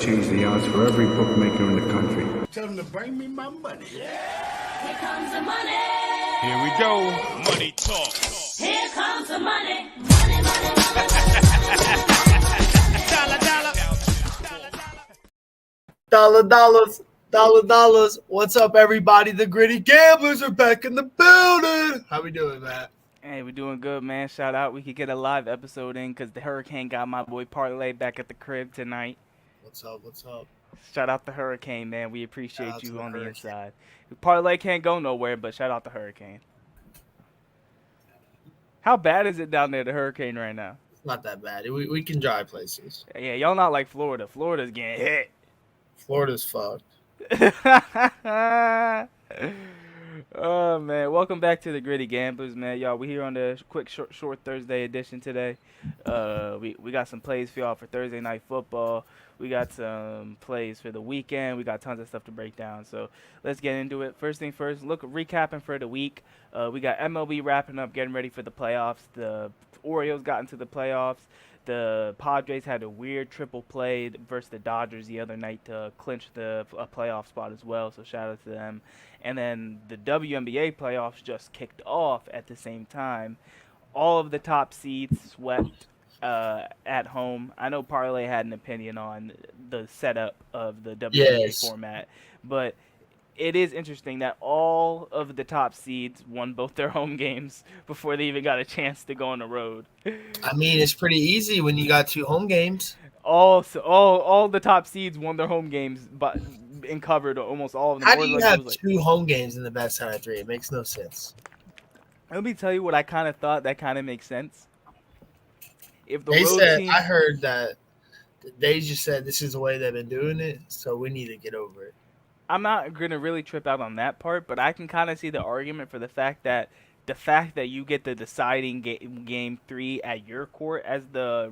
change the odds for every bookmaker in the country. Tell them to bring me my money. Here comes the money. Here we go. Money talk. Here comes the money. Money, money, money. Dollars. What's up, everybody? The Gritty Gamblers are back in the building. How we doing, Matt? Hey, we're doing good, man. Shout out. We could get a live episode in because the Hurricane got my boy Parlay back at the crib tonight. What's up? Shout out the Hurricane, man. We appreciate Shout out you to the on the Hurricane. inside. Parlay can't go nowhere, but shout out the Hurricane. How bad is it down there, the Hurricane, right now? It's not that bad. We can drive places. Yeah, y'all not like Florida. Florida's getting hit. Florida's fucked. Oh man, welcome back to the Gritty Gamblers, man. Y'all, we here on the quick short Thursday edition today. We got some plays for y'all for Thursday night football. We got some plays for the weekend. We got tons of stuff to break down. So let's get into it. First thing first, recapping for the week. We got MLB wrapping up, getting ready for the playoffs. The Orioles got into the playoffs. The Padres had a weird triple play versus the Dodgers the other night to clinch a playoff spot as well, so shout out to them. And then the WNBA playoffs just kicked off at the same time. All of the top seeds swept at home. I know Parlay had an opinion on the setup of the WNBA format, but it is interesting that all of the top seeds won both their home games before they even got a chance to go on the road. I mean, it's pretty easy when you got two home games. All the top seeds won their home games, but and covered almost all of them. How do you have two home games in the best out of three? It makes no sense. Let me tell you what I kind of thought that kind of makes sense. If the I heard that they just said this is the way they've been doing it, so we need to get over it. I'm not going to really trip out on that part, but I can kind of see the argument for the fact that you get the deciding game 3 at your court as the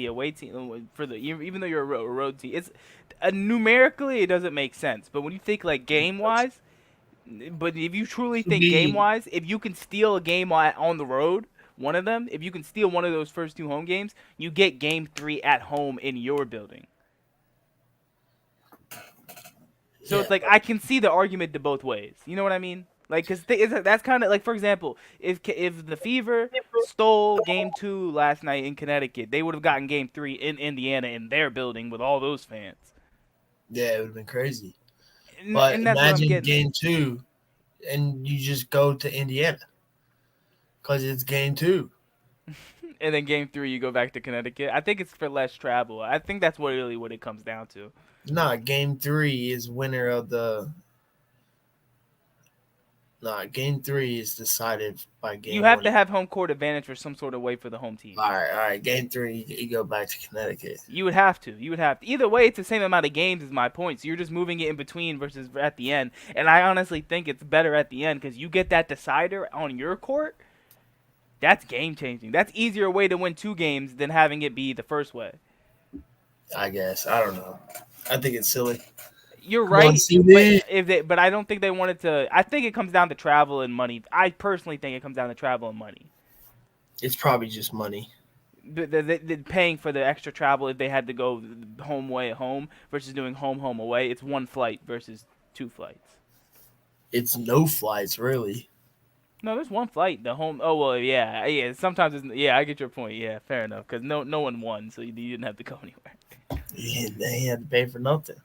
away team for even though you're a road team, it's numerically it doesn't make sense. But when you think like game wise, but if you truly think game wise, if you can steal a game on the road, one of them, if you can steal one of those first two home games, you get game 3 at home in your building. So it's like I can see the argument to both ways. You know what I mean? Like, cause that's kind of like, for example, if the Fever stole Game 2 last night in Connecticut, they would have gotten Game 3 in Indiana in their building with all those fans. Yeah, it would have been crazy. But imagine Game 2, and you just go to Indiana because it's Game 2. And then Game 3, you go back to Connecticut. I think it's for less travel. I think that's really what it comes down to. Nah, Game 3 is winner of the. Nah, Game 3 is decided by Game. You have to have home court advantage for some sort of way for the home team. All right. Game 3, you go back to Connecticut. You would have to. Either way, it's the same amount of games. Is my point. So you're just moving it in between versus at the end. And I honestly think it's better at the end because you get that decider on your court. That's game changing. That's easier way to win 2 games than having it be the first way. I guess. I don't know. I think it's silly. You're right, but I don't think they wanted to. I think it comes down to travel and money. I personally think it comes down to travel and money. It's probably just money. The paying for the extra travel if they had to go home away at home versus doing home away. It's 1 flight versus 2 flights. It's no flights, really. No, there's 1 flight. The home. Oh well, yeah. Sometimes I get your point. Yeah, fair enough. Because no one won, so you didn't have to go anywhere. Yeah, they had to pay for nothing.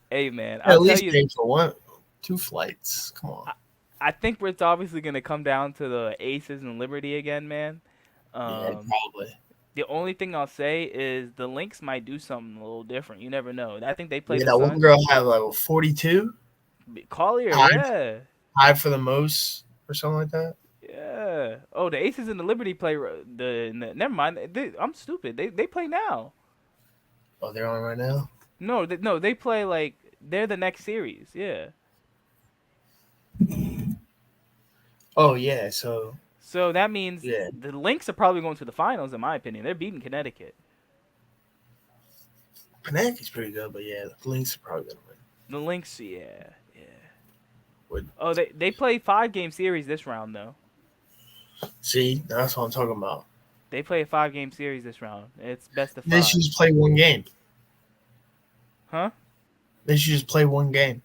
Hey man, at least pay for 2 flights. Come on. I think it's obviously gonna come down to the Aces and Liberty again, man. Yeah, probably. The only thing I'll say is the Lynx might do something a little different. You never know. I think they played. Yeah, that one girl had like 42. Collier, high for the most or something like that. Yeah. Oh, the Aces and the Liberty play never mind. I'm stupid. They play now. Oh, they're on right now? No, they play like they're the next series. Yeah. Oh yeah, so that means the Lynx are probably going to the finals, in my opinion. They're beating Connecticut. Connecticut's pretty good, but yeah, the Lynx are probably gonna win. The Lynx, yeah. Oh, they play 5-game series this round though. See, that's what I'm talking about. They play a 5-game series this round. It's best of 5. They should just play 1 game. Huh? They should just play one game.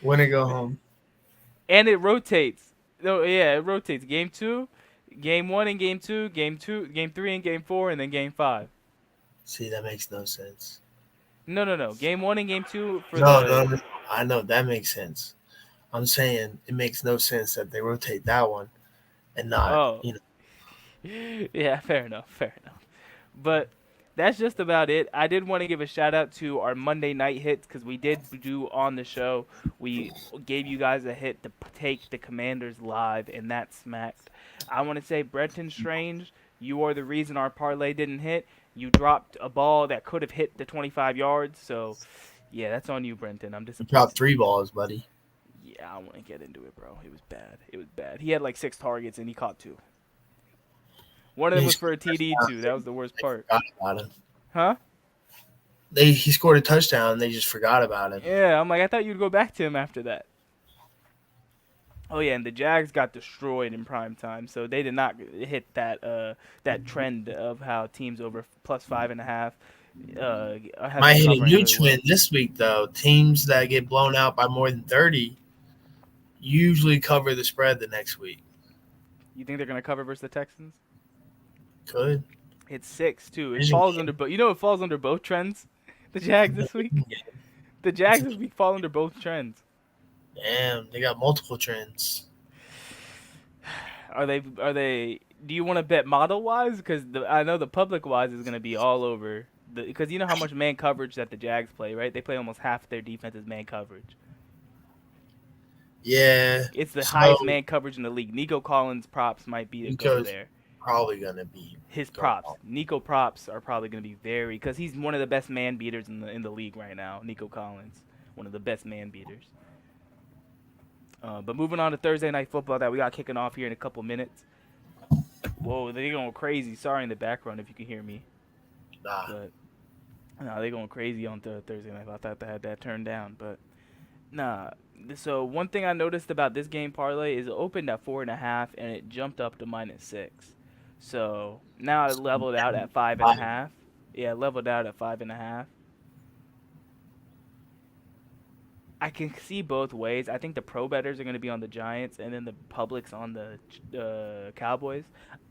Win or go home. And it rotates. Oh yeah, it rotates. Game 2, Game 1 and Game 2, Game 3 and Game 4, and then Game 5. See, that makes no sense. No. Game 1 and Game 2 for No. I know that makes sense. I'm saying it makes no sense that they rotate that one and not, Oh. you know. Yeah, fair enough. But that's just about it. I did want to give a shout out to our Monday night hits because we did do on the show. We gave you guys a hit to take the Commanders live, and that smacked. I want to say, Brenton Strange, you are the reason our parlay didn't hit. You dropped a ball that could have hit the 25 yards. So, yeah, that's on you, Brenton. I'm You disappointed. dropped 3 balls, buddy. Yeah, I want to get into it, bro. It was bad. He had like 6 targets, and he caught 2. One of them was for a TD, too. That was the worst part. Forgot about him. Huh? He scored a touchdown, and they just forgot about him. Yeah, I'm like, I thought you'd go back to him after that. Oh, yeah, and the Jags got destroyed in prime time, so they did not hit that trend of how teams over plus 5.5. Might hit a new trend this week, though. Teams that get blown out by more than 30 usually cover the spread the next week. You think they're going to cover versus the Texans? Could. It's 6, too. It falls under both. You know it falls under both trends? The Jags this week? The Jags this week fall under both trends. Damn, they got multiple trends. Are they? Do you want to bet model-wise? Because I know the public-wise is going to be all over. Because you know how much man coverage that the Jags play, right? They play almost half their defense as man coverage. Yeah. It's the highest man coverage in the league. Nico Collins props might be to go there. Probably going to be. His props. Nico props are probably going to be very, because he's one of the best man beaters in the league right now. Nico Collins, one of the best man beaters. But moving on to Thursday Night Football that we got kicking off here in a couple minutes. Whoa, they're going crazy. Sorry in the background if you can hear me. Nah. But, no, they're going crazy on Thursday night. I thought they had that turned down. But, nah. So, one thing I noticed about this game parlay is it opened at 4.5 and it jumped up to -6. So, now it leveled out at 5.5. Yeah, it leveled out at 5.5. I can see both ways. I think the pro bettors are going to be on the Giants, and then the public's on the Cowboys.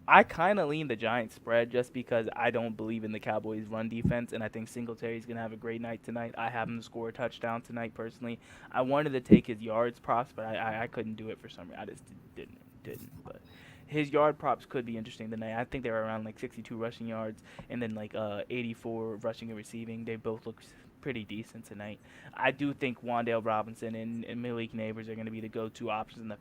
I kind of lean the Giants spread just because I don't believe in the Cowboys' run defense, and I think Singletary's going to have a great night tonight. I have him to score a touchdown tonight, personally. I wanted to take his yards props, but I couldn't do it for some reason. I just didn't. But his yard props could be interesting tonight. I think they were around like 62 rushing yards, and then like 84 rushing and receiving. They both look pretty decent tonight. I do think Wan'Dale Robinson and Malik Neighbors are going to be the go-to options in the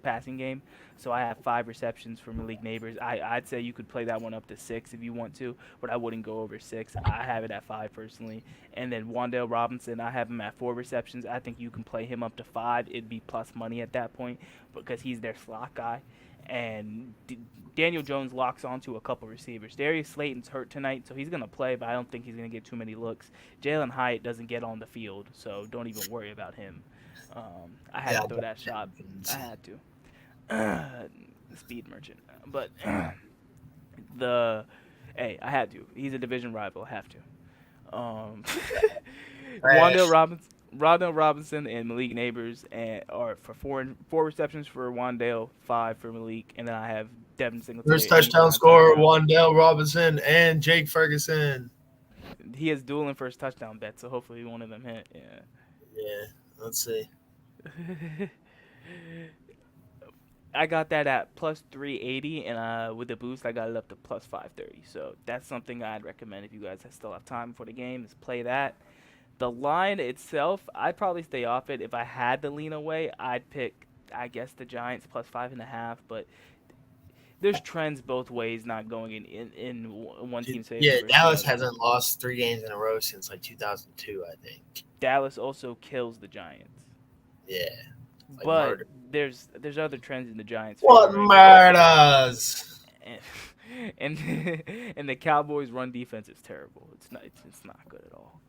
passing game. So I have 5 receptions for Malik Neighbors. I'd say you could play that one up to 6 if you want to, but I wouldn't go over 6. I have it at 5 personally. And then Wan'Dale Robinson, I have him at 4 receptions. I think you can play him up to 5. It'd be plus money at that point because he's their slot guy. And Daniel Jones locks onto a couple receivers. Darius Slayton's hurt tonight, so he's going to play, but I don't think he's going to get too many looks. Jalen Hyatt doesn't get on the field, so don't even worry about him. I had to throw that shot. I had to. Speed merchant. But, I had to. He's a division rival. I have to. Wan'Dale Robinson and Malik Neighbors are for 4 receptions for Wan'Dale, 5 for Malik, and then I have Devin Singletary. First touchdown scorer, Wan'Dale Robinson and Jake Ferguson. He has dual and first touchdown bets, so hopefully one of them hit. Yeah, let's see. I got that at plus 380, and with the boost, I got it up to plus 530. So that's something I'd recommend if you guys still have time before the game, is play that. The line itself, I'd probably stay off it. If I had to lean away, I'd pick, I guess, the Giants plus 5.5. But there's trends both ways, not going in one team's favor. Yeah, Dallas hasn't lost 3 games in a row since like 2002, I think. Dallas also kills the Giants. Yeah. Like but murder. There's other trends in the Giants. What murders? And the Cowboys' run defense is terrible. It's not good at all.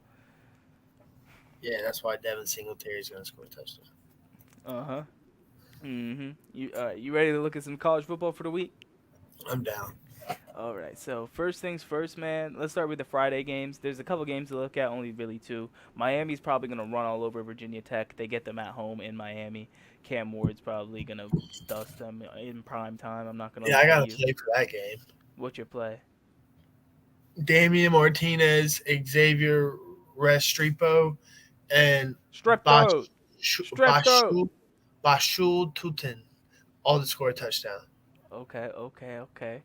Yeah, that's why Devin Singletary is going to score a touchdown. You ready to look at some college football for the week? I'm down. All right, so first things first, man. Let's start with the Friday games. There's a couple games to look at, only really two. Miami's probably going to run all over Virginia Tech. They get them at home in Miami. Cam Ward's probably going to dust them in prime time. I'm not going to Yeah, I lie got to to you. play for that game. What's your play? Damian Martinez, Xavier Restrepo, and Strep throat. Strep throat. Bashul Tutin all to score a touchdown. Okay.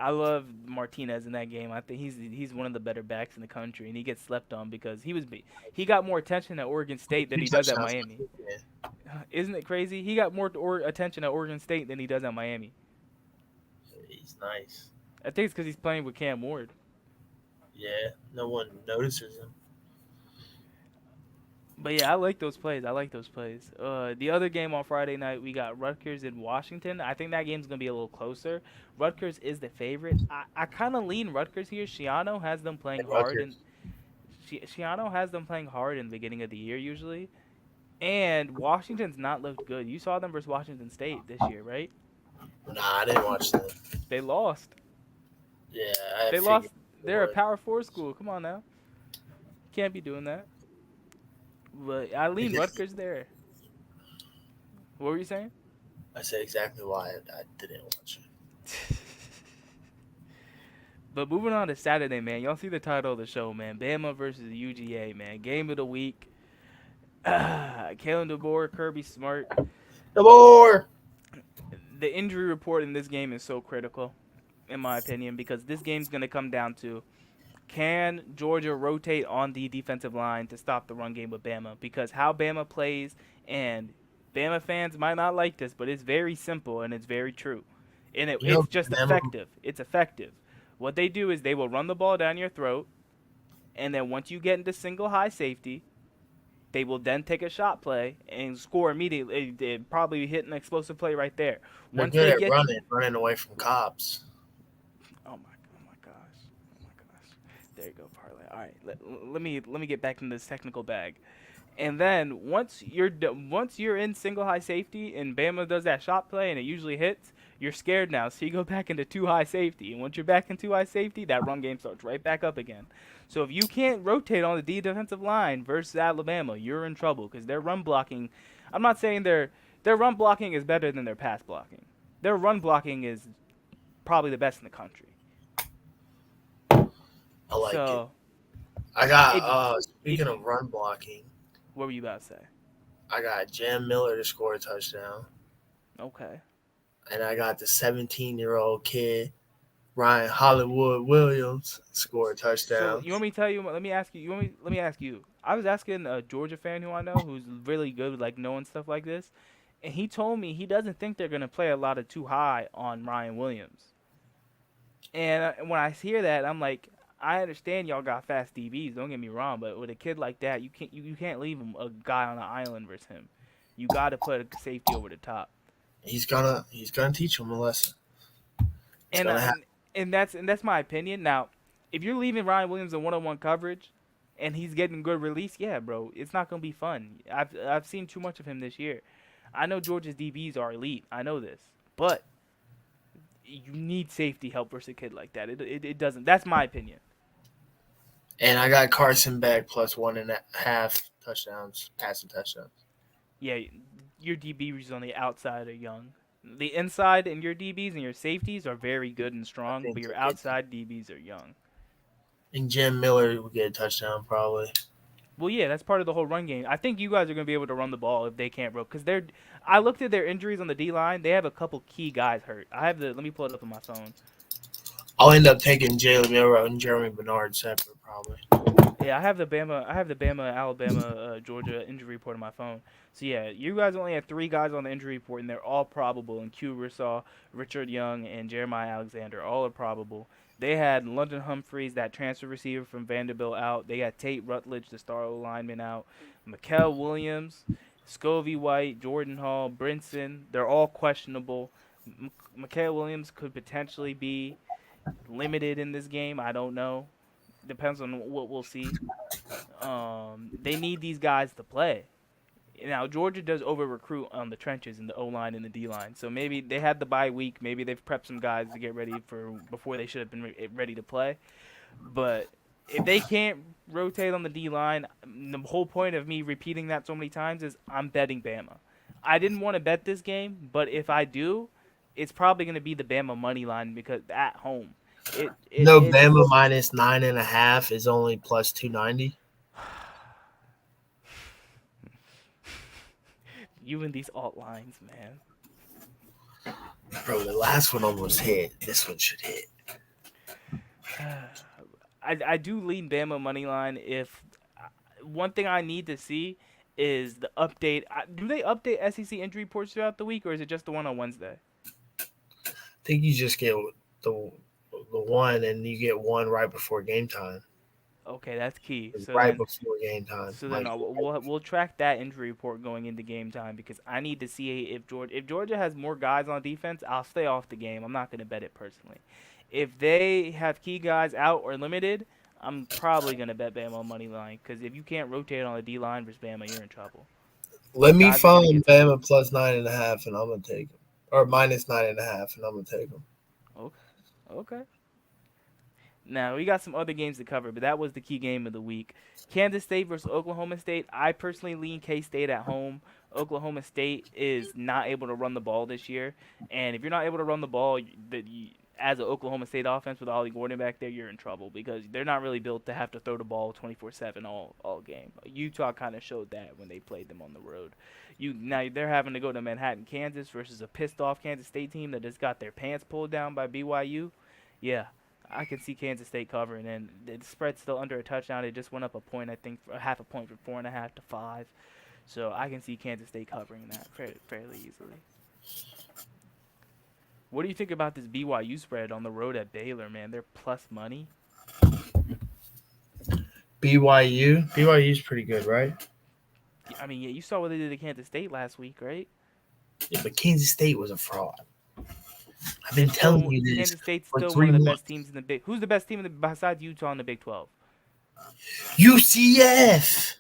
I love Martinez in that game. I think he's one of the better backs in the country, and he gets slept on because he got more attention at Oregon State than he does at Miami. Isn't it crazy? He got more attention at Oregon State than he does at Miami. He's nice. I think it's because he's playing with Cam Ward. Yeah, no one notices him. But yeah, I like those plays. The other game on Friday night, we got Rutgers in Washington. I think that game's going to be a little closer. Rutgers is the favorite. I kind of lean Rutgers here. Schiano has them playing hard. Schiano has them playing hard in the beginning of the year usually. And Washington's not looked good. You saw them versus Washington State this year, right? Nah, I didn't watch them. They lost. Yeah, they lost. They're a Power 4 school. Come on now. Can't be doing that. But I lean Rutgers there. What were you saying? I said exactly why I didn't watch it. But moving on to Saturday, man. Y'all see the title of the show, man. Bama versus UGA, man. Game of the week. Kalen DeBoer, Kirby Smart. DeBoer! The injury report in this game is so critical, in my opinion, because this game's going to come down to, can Georgia rotate on the defensive line to stop the run game with Bama? Because how Bama plays, and Bama fans might not like this, but it's very simple and it's very true. And it's just effective. It's effective. What they do is they will run the ball down your throat, and then once you get into single high safety, they will then take a shot play and score immediately. They probably hit an explosive play right there. Once they're good at running away from cops. Oh my gosh. There you go, parlay. All right, let me get back into this technical bag. And then once you're in single high safety and Bama does that shot play and it usually hits, you're scared now. So you go back into 2 high safety. And once you're back in 2 high safety, that run game starts right back up again. So if you can't rotate on the defensive line versus Alabama, you're in trouble because their run blocking, I'm not saying their run blocking is better than their pass blocking. Their run blocking is probably the best in the country. I like it. I got, speaking of run blocking. What were you about to say? I got Jam Miller to score a touchdown. Okay. And I got the 17-year-old kid, Ryan Hollywood Williams, score a touchdown. So you want me to tell you? Let me ask you. Let me ask you. I was asking a Georgia fan who I know who's really good with like knowing stuff like this, and he told me he doesn't think they're gonna play a lot of too high on Ryan Williams. And when I hear that, I'm like, I understand y'all got fast DBs. Don't get me wrong, but with a kid like that, you can't leave him a guy on an island versus him. You got to put a safety over the top. He's gonna teach him a lesson. And that's my opinion. Now, if you're leaving Ryan Williams in one-on-one coverage, and he's getting good release, yeah, bro, it's not gonna be fun. I've seen too much of him this year. I know Georgia's DBs are elite. I know this, but you need safety help versus a kid like that. It doesn't. That's my opinion. And I got Carson Beck plus 1.5 touchdowns, passing touchdowns. Yeah, your DBs on the outside are young. The inside and your DBs and your safeties are very good and strong, but your outside DBs are young. And Jim Miller will get a touchdown probably. Well, yeah, that's part of the whole run game. I think you guys are going to be able to run the ball if they can't, bro. Because I looked at their injuries on the D-line. They have a couple key guys hurt. Let me pull it up on my phone. I'll end up taking Jalen Milroe and Jeremy Bernard separate probably. Yeah, I have the Bama, Alabama, Georgia injury report on my phone. So yeah, you guys only had 3 guys on the injury report, and they're all probable. And Q Rissaw, Richard Young, and Jeremiah Alexander all are probable. They had London Humphreys, that transfer receiver from Vanderbilt, out. They got Tate Rutledge, the star lineman, out. Mikael Williams, Scovey White, Jordan Hall, Brinson, they're all questionable. Mikael Williams could potentially be limited in this game. I don't know. Depends on what we'll see. They need these guys to play. Now Georgia does over recruit on the trenches in the O line and the D line, so maybe they had the bye week. Maybe they've prepped some guys to get ready for before they should have been ready to play. But if they can't rotate on the D line, the whole point of me repeating that so many times is I'm betting Bama. I didn't want to bet this game, but if I do, it's probably going to be the Bama money line because at home. Bama minus 9.5 is only plus 290. You and these alt lines, man. Bro, the last one almost hit. This one should hit. I do lean Bama money line. If one thing I need to see is the update. Do they update SEC injury reports throughout the week, or is it just the one on Wednesday? I think you just get the one, and you get one right before game time. Okay, that's key. So right before game time. So then we'll track that injury report going into game time because I need to see if Georgia has more guys on defense, I'll stay off the game. I'm not going to bet it personally. If they have key guys out or limited, I'm probably going to bet Bama money line because if you can't rotate on the D line versus Bama, you're in trouble. Let me find Bama plus 9.5, and I'm going to take them, or minus 9.5, and I'm going to take them. Okay. Now, we got some other games to cover, but that was the key game of the week. Kansas State versus Oklahoma State. I personally lean K-State at home. Oklahoma State is not able to run the ball this year. And if you're not able to run the ball, as an Oklahoma State offense with Ollie Gordon back there, you're in trouble because they're not really built to have to throw the ball 24/7 all game. Utah kind of showed that when they played them on the road. Now they're having to go to Manhattan, Kansas versus a pissed-off Kansas State team that just got their pants pulled down by BYU. Yeah. I can see Kansas State covering, and the spread's still under a touchdown. It just went up a point, I think, half a point from 4.5 to 5. So I can see Kansas State covering that fairly easily. What do you think about this BYU spread on the road at Baylor, man? They're plus money. BYU's pretty good, right? I mean, yeah, you saw what they did to Kansas State last week, right? Yeah, but Kansas State was a fraud. I've been telling you this. Kansas State's still one of the best teams in the Big. Who's the best team besides Utah in the Big 12? UCF.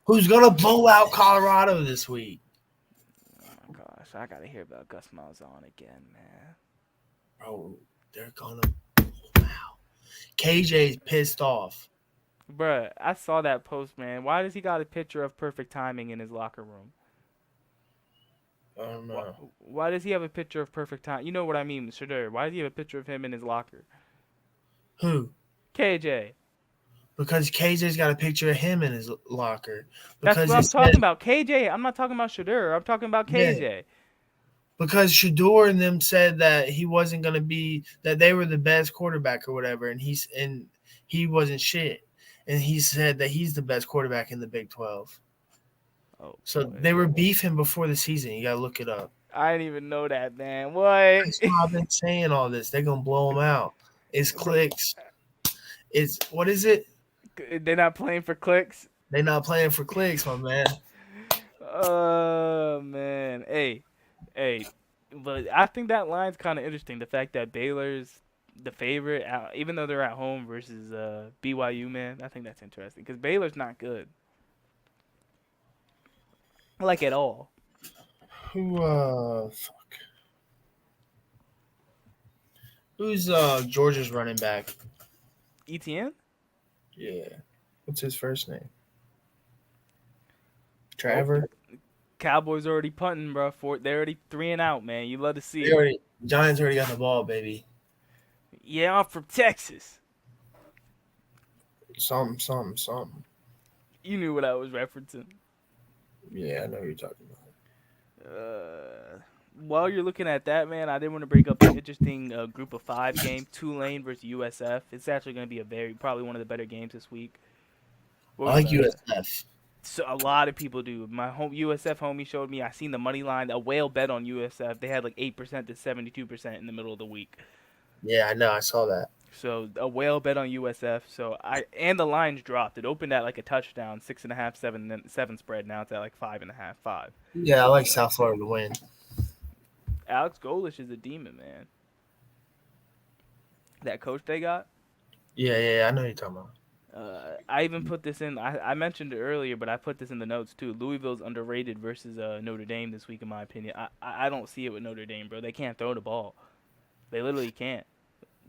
Who's gonna blow out Colorado this week? Oh my gosh, I gotta hear about Gus Malzahn again, man. Bro, they're gonna blow out. KJ's pissed off. Bruh, I saw that post, man. Why does he got a picture of perfect timing in his locker room? I don't know. Why does he have a picture of perfect time? You know what I mean, Shedeur. Why does he have a picture of him in his locker? Who? KJ. Because KJ's got a picture of him in his locker. That's what I'm talking about. KJ. I'm not talking about Shedeur. I'm talking about KJ. Yeah. Because Shedeur and them said that he wasn't going to be – that they were the best quarterback or whatever, and he wasn't shit. And he said that he's the best quarterback in the Big 12. Oh, so they were beefing before the season. You got to look it up. I didn't even know that, man. What? That's why I've been saying all this. They're going to blow them out. It's clicks. It's – what is it? They're not playing for clicks? They're not playing for clicks, my man. Oh, man. Hey. But I think that line's kind of interesting. The fact that Baylor's the favorite, even though they're at home versus BYU, man. I think that's interesting because Baylor's not good. Like at all. Who's Georgia's running back? ETN? Yeah. What's his first name? Trevor? Cowboys already punting, bro. They're already 3 and out, man. You love to see it. Giants already got the ball, baby. Yeah, I'm from Texas. Something. You knew what I was referencing. Yeah, I know what you're talking about. While you're looking at that, man, I did want to break up an interesting group of 5 game, Tulane versus USF. It's actually going to be probably one of the better games this week. I like USF. So a lot of people do. My USF homie showed me. I seen the money line, a whale bet on USF. They had like 8% to 72% in the middle of the week. Yeah, I know. I saw that. So a whale bet on USF. And the lines dropped. It opened at like a touchdown, 6.5, 7 spread. Now it's at like 5.5, 5. Yeah, I like South Florida to win. Alex Golesh is a demon, man. That coach they got? Yeah, I know what you're talking about. I even put this in. I mentioned it earlier, but I put this in the notes too. Louisville's underrated versus Notre Dame this week, in my opinion. I don't see it with Notre Dame, bro. They can't throw the ball. They literally can't.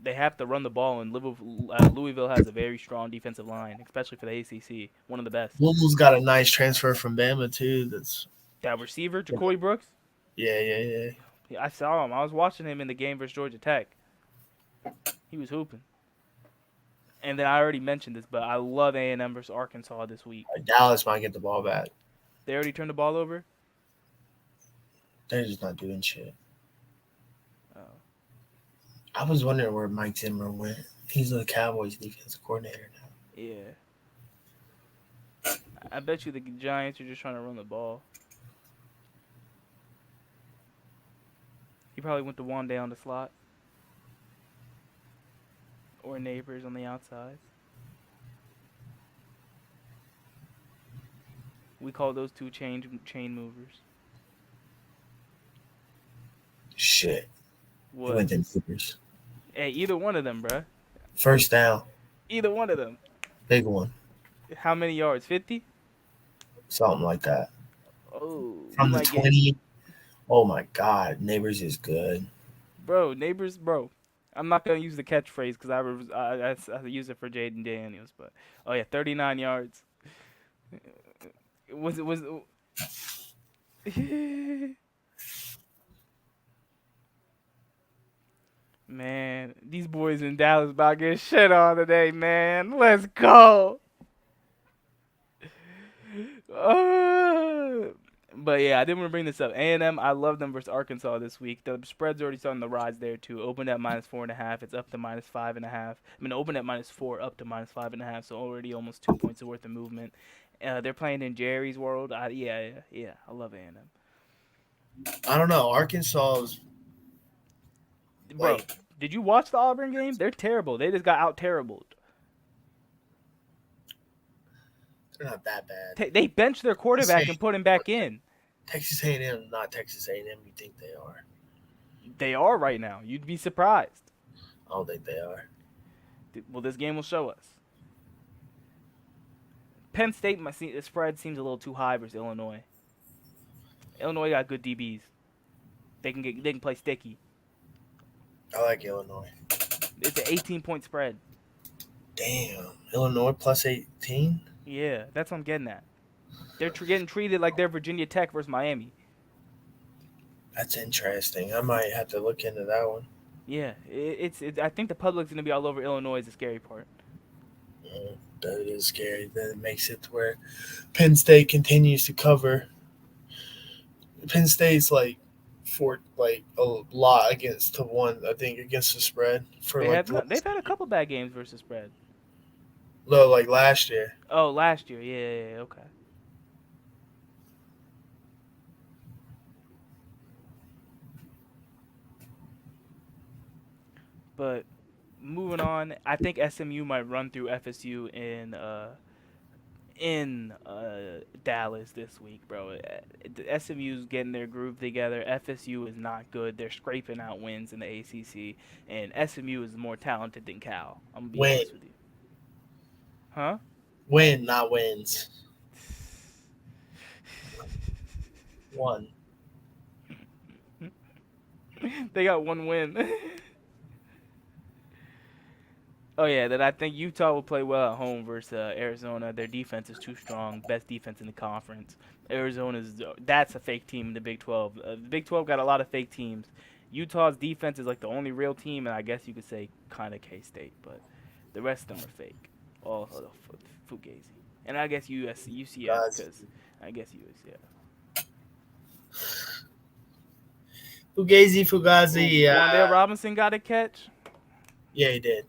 They have to run the ball, and Louisville has a very strong defensive line, especially for the ACC. One of the best. Louisville's got a nice transfer from Bama too. That receiver, Jacoby Brooks. Yeah. Yeah, I saw him. I was watching him in the game versus Georgia Tech. He was hooping. And then I already mentioned this, but I love A&M versus Arkansas this week. Dallas might get the ball back. They already turned the ball over? They're just not doing shit. Oh. I was wondering where Mike Zimmer went. He's the Cowboys defensive coordinator now. Yeah. I bet you the Giants are just trying to run the ball. He probably went to Wanda on the slot. Or Neighbors on the outside. We call those two chain movers. Shit. He What? went to Neighbors. Hey, either one of them, bruh. First down. Either one of them. Big one. How many yards? 50? Something like that. Oh. From you the might get- 20. Oh, my God. Neighbors is good. Bro, Neighbors, bro. I'm not gonna use the catchphrase because I use it for Jaden Daniels, but 39 yards. Was Man, these boys in Dallas about to get shit on today, man. Let's go. But yeah, I didn't want to bring this up. A&M, I love them versus Arkansas this week. The spread's already starting to rise there too. Opened at -4.5. It's up to -5.5. I mean, opened at -4, up to -5.5. So already almost 2 points worth of movement. They're playing in Jerry's world. Yeah. I love A&M. I don't know. Arkansas is Bro, like, did you watch the Auburn game? They're terrible. They just got out terrible. they're not that bad. They benched their quarterback and put him back in. Texas A&M, not Texas A&M. You think they are? They are right now. You'd be surprised. I don't think they are. Well, this game will show us. Penn State, the spread seems a little too high versus Illinois. Illinois got good DBs. They can play sticky. I like Illinois. It's an 18-point spread. Damn. Illinois plus 18? Yeah, that's what I'm getting at. They're getting treated like they're Virginia Tech versus Miami. That's interesting. I might have to look into that one. Yeah, I think the public's gonna be all over Illinois is the scary part. That is scary. Then it makes it to where Penn State continues to cover. Penn State's a lot against the one, I think, against the spread for They've had a couple bad games versus spread. no, like last year. Oh, last year, yeah, okay. But moving on, I think SMU might run through FSU in Dallas this week, bro. SMU's getting their groove together. FSU is not good. They're scraping out wins in the ACC, and SMU is more talented than Cal. I'm gonna be honest with you. Huh? Win, not wins. One. They got one win. Oh, yeah, that I think Utah will play well at home versus Arizona. Their defense is too strong. Best defense in the conference. That's a fake team in the Big 12. The Big 12 got a lot of fake teams. Utah's defense is like the only real team, and I guess you could say kind of K-State, but the rest of them are fake. All Fugazi. And I guess UCF, because I guess UCF. Fugazi, yeah. Wandale Robinson got a catch. Yeah, he did.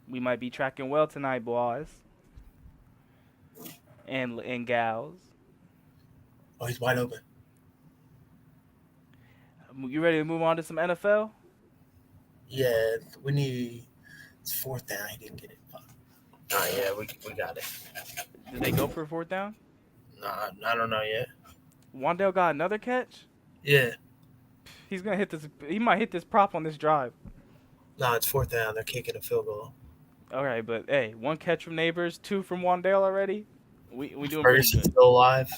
We might be tracking well tonight, boys. And gals. Oh, he's wide open. You ready to move on to some NFL? Yeah, we need. It's fourth down. He didn't get it. Oh, yeah, we got it. Did they go for a fourth down? Nah, I don't know yet. Wandale got another catch? Yeah. He's gonna hit this. He might hit this prop on this drive. No, it's fourth down. They're kicking a field goal. All right, but hey, 1 catch from Neighbors, 2 from Wandale already. We doing pretty Ferguson's good. still alive.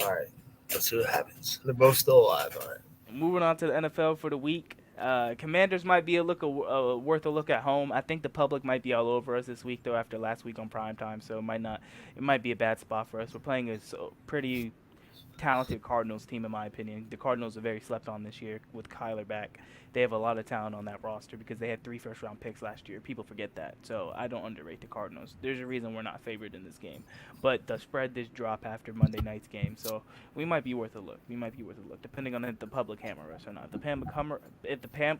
All right, let's see what happens. They're both still alive. All right. Moving on to the NFL for the week. Commanders might be worth a look at home. I think the public might be all over us this week though after last week on primetime, so it might be a bad spot for us. We're playing a pretty talented Cardinals team in my opinion. The Cardinals are very slept on this year with Kyler back. They have a lot of talent on that roster because they had 3 first-round picks last year. People forget that, so I don't underrate the Cardinals. There's a reason we're not favored in this game, but the spread did drop after Monday night's game, so we might be worth a look. Depending on if the public hammer us or not. If the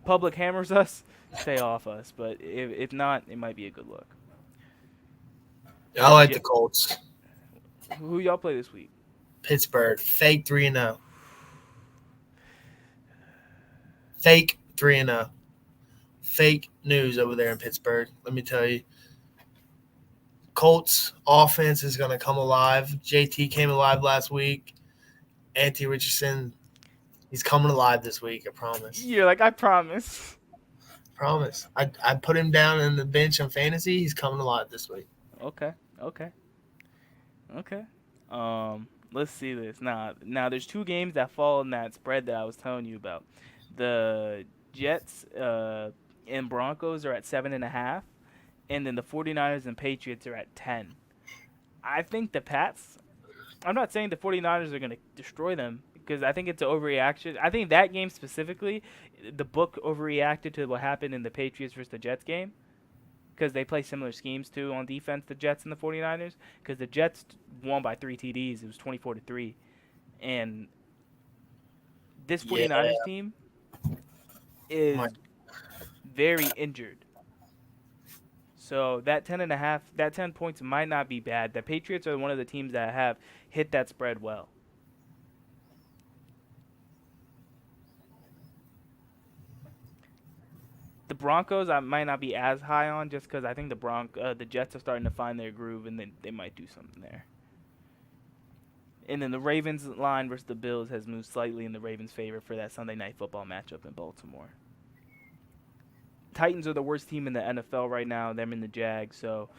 public hammers us, stay off us. But if not, it might be a good look. I like the Colts. Who y'all play this week? Pittsburgh, fake 3-0. Fake 3-0. Fake news over there in Pittsburgh. Let me tell you. Colts offense is going to come alive. JT came alive last week. Anthony Richardson, he's coming alive this week, I promise. You're like, I promise. Promise. I put him down in the bench on fantasy. He's coming alive this week. Okay. Let's see this. Now there's 2 games that fall in that spread that I was telling you about. The Jets and Broncos are at 7.5, and then the 49ers and Patriots are at 10. I think the Pats, I'm not saying the 49ers are going to destroy them because I think it's an overreaction. I think that game specifically, the book overreacted to what happened in the Patriots versus the Jets game because they play similar schemes too on defense, the Jets and the 49ers, because the Jets won by 3 TDs. It was 24-3. And this 49ers team is very injured. So that 10.5, that 10 points might not be bad. The Patriots are one of the teams that have hit that spread well. The Broncos I might not be as high on just because I think the Jets are starting to find their groove and they might do something there. And then the Ravens line versus the Bills has moved slightly in the Ravens' favor for that Sunday Night Football matchup in Baltimore. Titans are the worst team in the NFL right now. Them and the Jags. So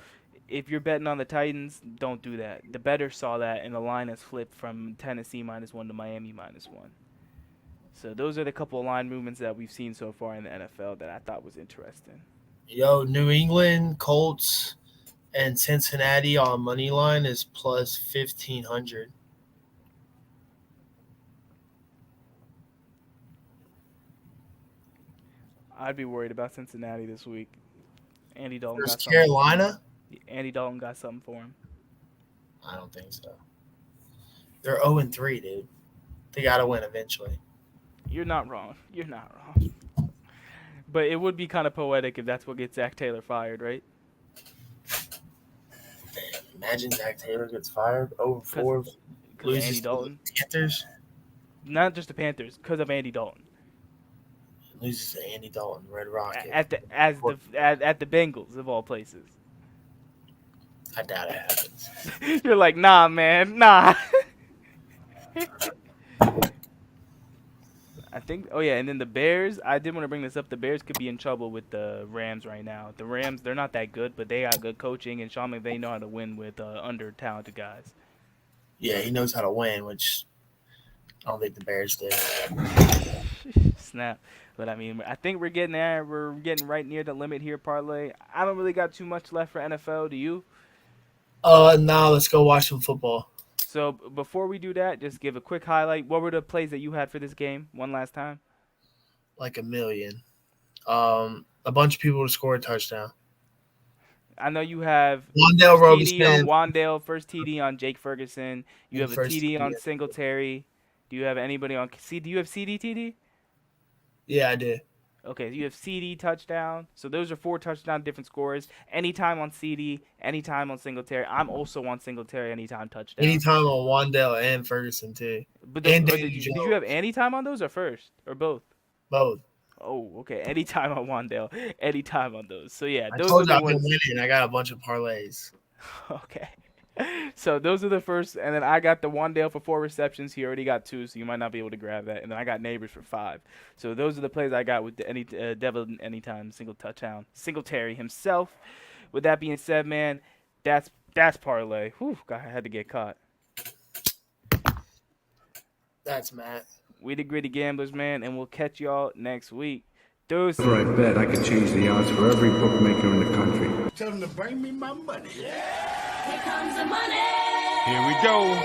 if you're betting on the Titans, don't do that. The bettors saw that, and the line has flipped from Tennessee -1 to Miami -1. So those are the couple of line movements that we've seen so far in the NFL that I thought was interesting. Yo, New England, Colts, and Cincinnati on money line is plus 1,500. I'd be worried about Cincinnati this week. Andy Dalton There's got something. Carolina? Andy Dalton got something for him. I don't think so. They're 0-3, dude. They got to win eventually. You're not wrong. But it would be kind of poetic if that's what gets Zach Taylor fired, right? Man, imagine Zach Taylor gets fired 0-4, loses Andy Dalton. to the Panthers, Not just the Panthers, because of Andy Dalton. loses to Andy Dalton, Red Rocket. At the Bengals of all places. I doubt it happens. You're like, nah, man, nah. I think. Oh yeah, and then the Bears. I did want to bring this up. The Bears could be in trouble with the Rams right now. The Rams, they're not that good, but they got good coaching, and Sean McVay know how to win with under talented guys. Yeah, he knows how to win, which I don't think the Bears did. Snap. But I mean, I think we're getting there. We're getting right near the limit here, parlay. I don't really got too much left for NFL. Do you? Now let's go watch some football. So before we do that, just give a quick highlight. What were the plays that you had for this game? One last time. Like a million. A bunch of people to score a touchdown. I know you have Wandale TD Robinson. on Wandale, first TD on Jake Ferguson. You have a First TD on TD. Singletary. Do you have anybody on C? Do you have CD TD? Yeah, I did. Okay, you have CD touchdown. So those are 4 touchdown different scores. Anytime on CD, anytime on Singletary. I'm also on Singletary anytime touchdown. Anytime on Wandale and Ferguson, too. But and did Daniel you have anytime on those or first or both? Both. Oh, okay. Anytime on Wandale, anytime on those. So yeah, I those told you are I've the been ones. winning. I got a bunch of parlays. Okay. So those are the first, and then I got the Wandale for 4 receptions. He already got 2, so you might not be able to grab that. And then I got Neighbors for 5. So those are the plays I got with Devil anytime single touchdown, Singletary himself. With that being said, man, that's parlay. Whew, God, I had to get caught. That's Matt. We the Gritty Gamblers, man, and we'll catch y'all next week. Deuces. After I bet, I could change the odds for every bookmaker in the country. Tell them to bring me my money. Here comes the money. Here we go.